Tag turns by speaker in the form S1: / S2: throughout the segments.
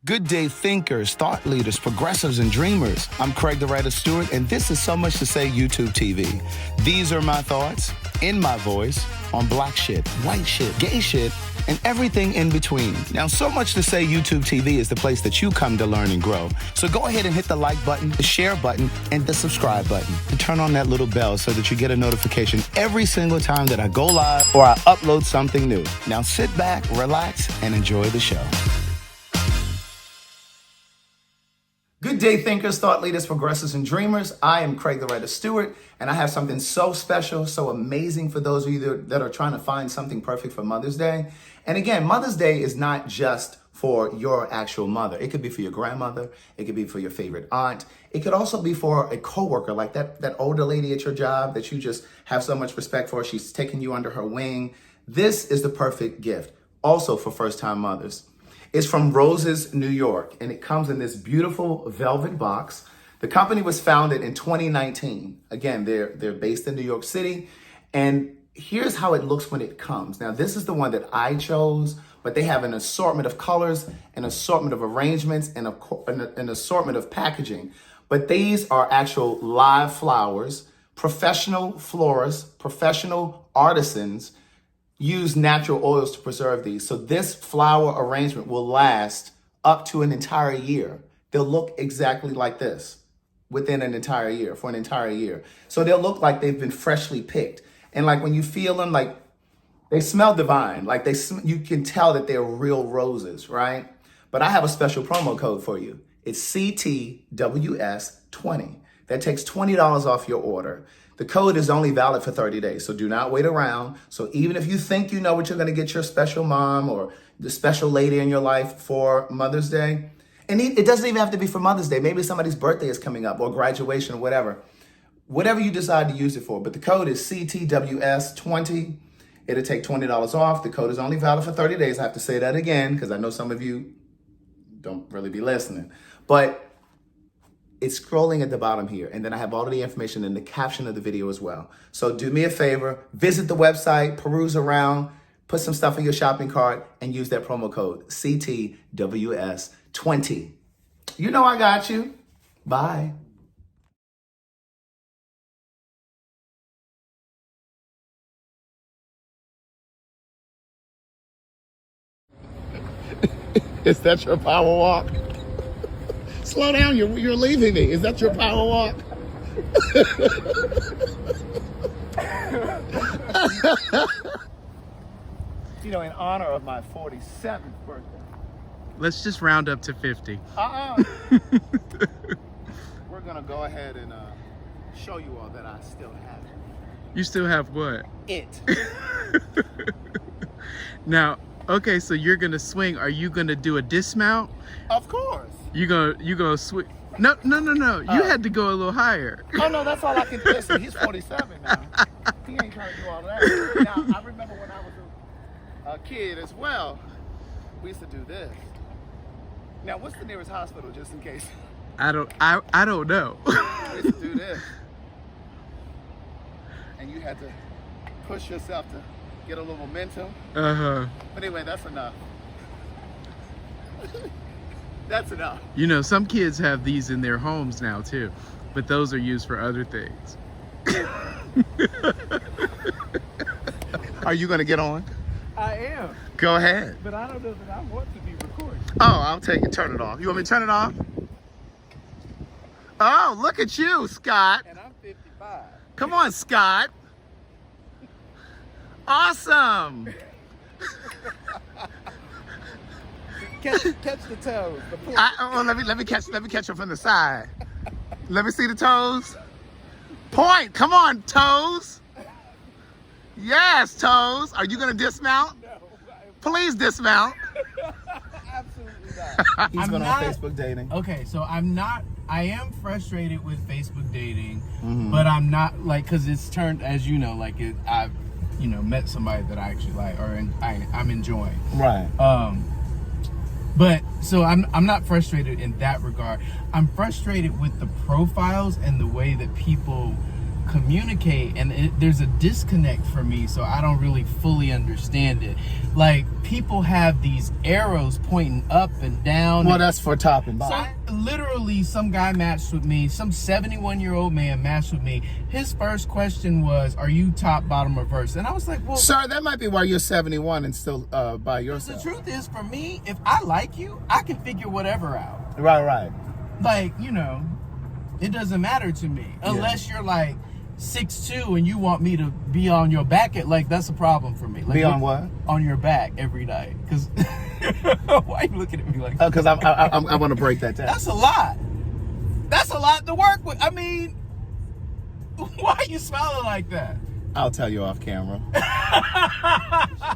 S1: Good day thinkers, thought leaders, progressives, and dreamers. I'm CraigTheWriter Stewart, and this is So Much to Say YouTube TV. These are my thoughts, in my voice, on black shit, white shit, gay shit, and everything in between. Now, So Much to Say YouTube TV is the place that you come to learn and grow. So go ahead and hit the like button, the share button, and the subscribe button. And turn on that little bell so that you get a notification every single time that I go live or I upload something new. Now sit back, relax, and enjoy the show. Good day, thinkers, thought leaders, progressives, and dreamers. I am CraigTheWriter Stewart, and I have something so special, so amazing for those of you that are trying to find something perfect for Mother's Day. And again, Mother's Day is not just for your actual mother. It could be for your grandmother. It could be for your favorite aunt. It could also be for a coworker, like that older lady at your job that you just have so much respect for. She's taking you under her wing. This is the perfect gift, also for first-time mothers. It's from Roses, New York, and it comes in this beautiful velvet box. The company was founded in 2019. Again, they're based in New York City, and here's how it looks when it comes. Now, this is the one that I chose, but they have an assortment of colors, an assortment of arrangements, and an assortment of packaging. But these are actual live flowers. Professional florists, professional artisans use natural oils to preserve these. So this flower arrangement will last up to an entire year. They'll look exactly like this within an entire year, for an entire year. So they'll look like they've been freshly picked. And like when you feel them, like they smell divine. Like you can tell that they're real roses, right? But I have a special promo code for you. It's CTWS20. That takes $20 off your order. The code is only valid for 30 days, so do not wait around. So even if you think you know what you're going to get your special mom or the special lady in your life for Mother's Day, and it doesn't even have to be for Mother's Day. Maybe somebody's birthday is coming up or graduation or whatever. Whatever you decide to use it for. But the code is CTWS20. It'll take $20 off. The code is only valid for 30 days. I have to say that again because I know some of you don't really be listening. But it's scrolling at the bottom here, and then I have all of the information in the caption of the video as well. So do me a favor, visit the website, peruse around, put some stuff in your shopping cart, and use that promo code CTWS20. You know I got you. Bye. Is that your power walk? Slow down, you're leaving me. Is that your power walk? You know, in honor of my 47th birthday.
S2: Let's just round up to 50.
S1: We're gonna go ahead and show you all that I still have.
S2: You still have what?
S1: It.
S2: Now, okay, so you're gonna swing. Are you gonna do a dismount?
S1: Of course.
S2: You gonna swing? No. You had to go a little higher.
S1: Oh no, that's all I can do. Listen, he's 47 now. He ain't trying to do all that. Now I remember when I was a kid as well. We used to do this. Now, what's the nearest hospital, just in case?
S2: I don't know.
S1: We used to do this, and you had to push yourself to get a little momentum. But anyway, that's enough. That's enough.
S2: You know, some kids have these in their homes now too, but those are used for other things.
S1: Are you going to get on?
S2: I am.
S1: Go ahead.
S2: But I don't know that I want to be recorded.
S1: Oh, I'll take it. Turn it off. You want me to turn it off? Oh, look at you, Scott.
S2: And I'm 55.
S1: Come on, Scott. Awesome.
S2: Catch the toes.
S1: Let me catch her from the side. Let me see the toes. Point. Come on, toes. Yes, toes. Are you gonna dismount?
S2: No.
S1: Please dismount.
S2: Absolutely not.
S1: He's going on Facebook dating.
S2: Okay, so I am frustrated with Facebook dating, but I'm not like, cause it's turned, as you know, like I've met somebody that I actually like, or I'm enjoying.
S1: Right.
S2: But so I'm not frustrated in that regard. I'm frustrated with the profiles and the way that people communicate, and there's a disconnect for me, so I don't really fully understand it. Like, people have these arrows pointing up and down.
S1: Well, that's for top and bottom.
S2: So literally, some guy matched with me, some 71-year-old man matched with me. His first question was, are you top, bottom, or verse? And I was like, well,
S1: sir, that might be why you're 71 and still by yourself.
S2: The truth is, for me, if I like you, I can figure whatever out.
S1: Right.
S2: Like, it doesn't matter to me. Unless you're like 6'2" and you want me to be on your back, that's a problem for me. Like,
S1: be on what?
S2: On your back every night. Because why are you looking at me like
S1: that? Because I want to break that down.
S2: That's a lot. That's a lot to work with. I mean, why are you smiling like that?
S1: I'll tell you off camera.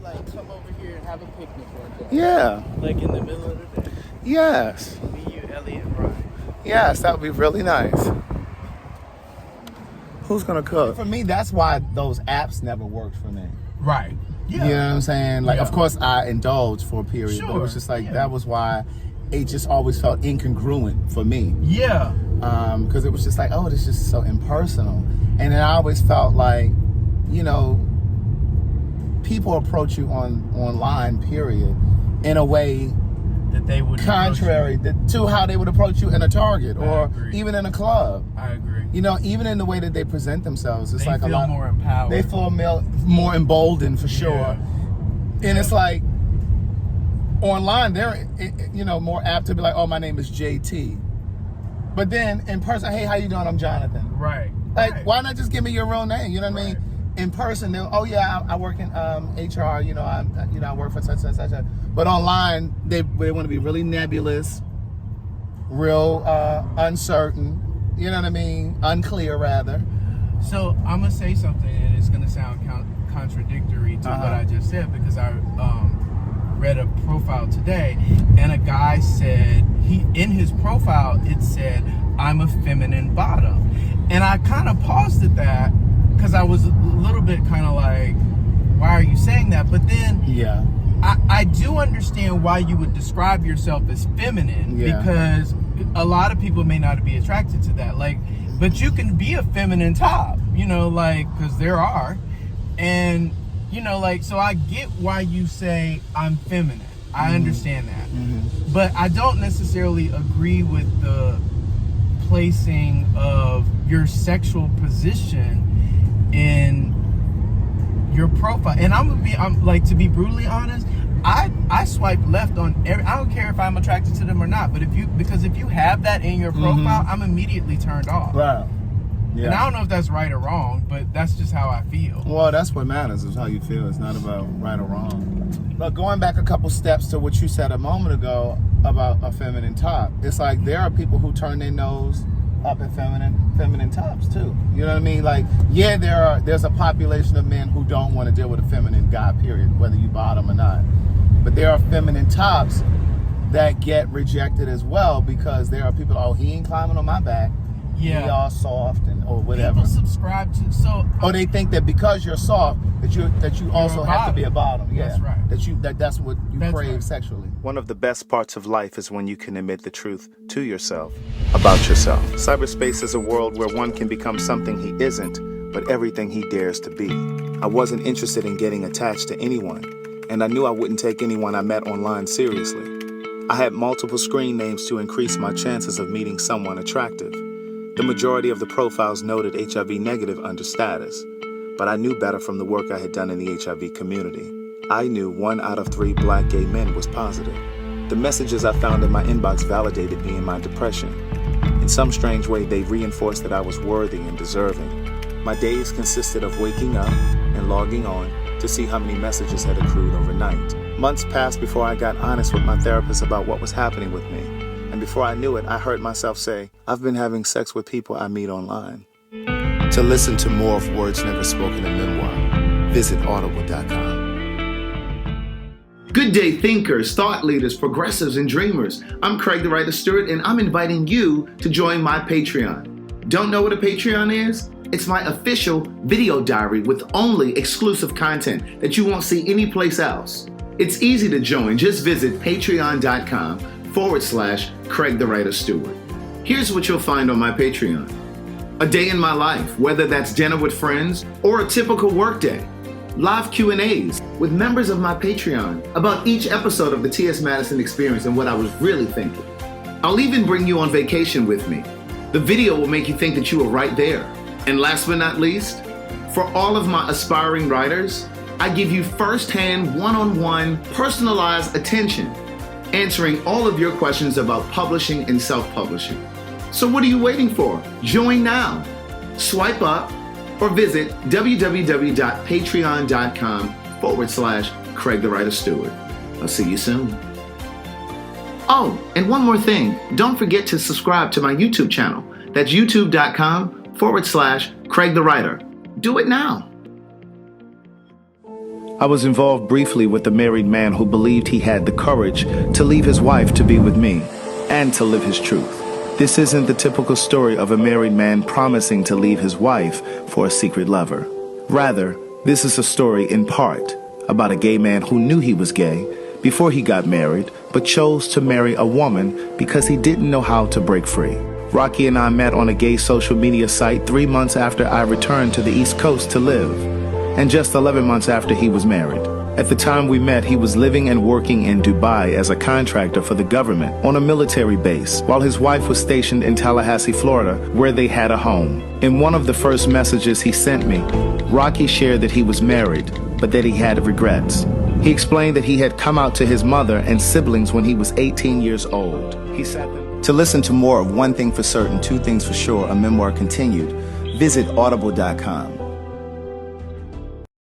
S2: Like, come over here and have a picnic one day.
S1: Yeah.
S2: Like in the middle of the day.
S1: Yes.
S2: Me, you, Ellie, and Brian.
S1: Yes, that would be really nice. Who's gonna cook? For me, that's why those apps never worked for me.
S2: Right. Yeah.
S1: You know what I'm saying? Like,
S2: Yeah.
S1: Of course, I indulged for a period, but it was just like, that was why it just always felt incongruent for me.
S2: Yeah.
S1: Because it was just like, oh, this is just so impersonal. And then I always felt like, people approach you online, period, in a way
S2: that they would
S1: contrary to how they would approach you in a Target or even in a club.
S2: I agree.
S1: Even in the way that they present themselves, it's like a lot
S2: more empowered.
S1: They feel more emboldened for sure.
S2: Yeah.
S1: And it's like online, they're more apt to be like, oh, my name is JT. But then in person, hey, how you doing? I'm Jonathan.
S2: Right.
S1: Like, why not just give me your real name? You know what I mean? In person, they'll, oh yeah, I work in HR. I work for such. But online, they want to be really nebulous, real uncertain. You know what I mean? Unclear, rather.
S2: So I'm gonna say something, and it's gonna sound contradictory to what I just said, because I read a profile today, and a guy said in his profile it said, "I'm a feminine bottom," and I kind of paused at that because I was a little bit kind of like, why are you saying that? But then I do understand why you would describe yourself as feminine, because a lot of people may not be attracted to that. Like, but you can be a feminine top, because there are. And, so I get why you say I'm feminine. I understand that. Mm-hmm. But I don't necessarily agree with the placing of your sexual position in your profile. And to be brutally honest, I swipe left on I don't care if I'm attracted to them or not, but if you have that in your profile, I'm immediately turned off.
S1: Right. Yeah.
S2: And I don't know if that's right or wrong, but that's just how I feel.
S1: Well, that's what matters, is how you feel. It's not about right or wrong. But going back a couple steps to what you said a moment ago about a feminine top, it's like there are people who turn their nose up at feminine tops too. You know what I mean? Like, there's a population of men who don't want to deal with a feminine guy, period, whether you bottom or not. But there are feminine tops that get rejected as well, because there are people, oh, he ain't climbing on my back. He all soft or whatever.
S2: People subscribe to
S1: or they think that because you're soft that you also have to be a bottom. Yeah,
S2: that's right.
S1: That's what you crave sexually.
S3: One of the best parts of life is when you can admit the truth to yourself about yourself. Cyberspace is a world where one can become something he isn't, but everything he dares to be. I wasn't interested in getting attached to anyone, and I knew I wouldn't take anyone I met online seriously. I had multiple screen names to increase my chances of meeting someone attractive. The majority of the profiles noted HIV negative under status, but I knew better from the work I had done in the HIV community. I knew 1 out of 3 black gay men was positive. The messages I found in my inbox validated me in my depression. In some strange way, they reinforced that I was worthy and deserving. My days consisted of waking up and logging on to see how many messages had accrued overnight. Months passed before I got honest with my therapist about what was happening with me. And before I knew it, I heard myself say, I've been having sex with people I meet online. To listen to more of Words Never Spoken in Memoir, visit audible.com.
S1: Good day, thinkers, thought leaders, progressives, and dreamers. I'm Craig the Writer Stewart, and I'm inviting you to join my Patreon. Don't know what a Patreon is? It's my official video diary with only exclusive content that you won't see anyplace else. It's easy to join. Just visit patreon.com/Craig the Writer Stewart. Here's what you'll find on my Patreon. A day in my life, whether that's dinner with friends or a typical workday. Live Q&As with members of my Patreon about each episode of the T.S. Madison Experience and what I was really thinking. I'll even bring you on vacation with me. The video will make you think that you were right there. And last but not least, for all of my aspiring writers, I give you first-hand, one-on-one, personalized attention, answering all of your questions about publishing and self-publishing. So what are you waiting for? Join now. Swipe up or visit www.patreon.com/CraigTheWriter I'll see you soon. Oh, and one more thing. Don't forget to subscribe to my YouTube channel. That's youtube.com/CraigTheWriter. Do it now.
S3: I was involved briefly with a married man who believed he had the courage to leave his wife to be with me and to live his truth. This isn't the typical story of a married man promising to leave his wife for a secret lover. Rather, this is a story in part about a gay man who knew he was gay before he got married, but chose to marry a woman because he didn't know how to break free. Rocky and I met on a gay social media site 3 months after I returned to the East Coast to live, and just 11 months after he was married. At the time we met, he was living and working in Dubai as a contractor for the government on a military base, while his wife was stationed in Tallahassee, Florida, where they had a home. In one of the first messages he sent me, Rocky shared that he was married, but that he had regrets. He explained that he had come out to his mother and siblings when he was 18 years old. He sat there. To listen to more of One Thing for Certain, Two Things for Sure, a memoir continued, visit audible.com.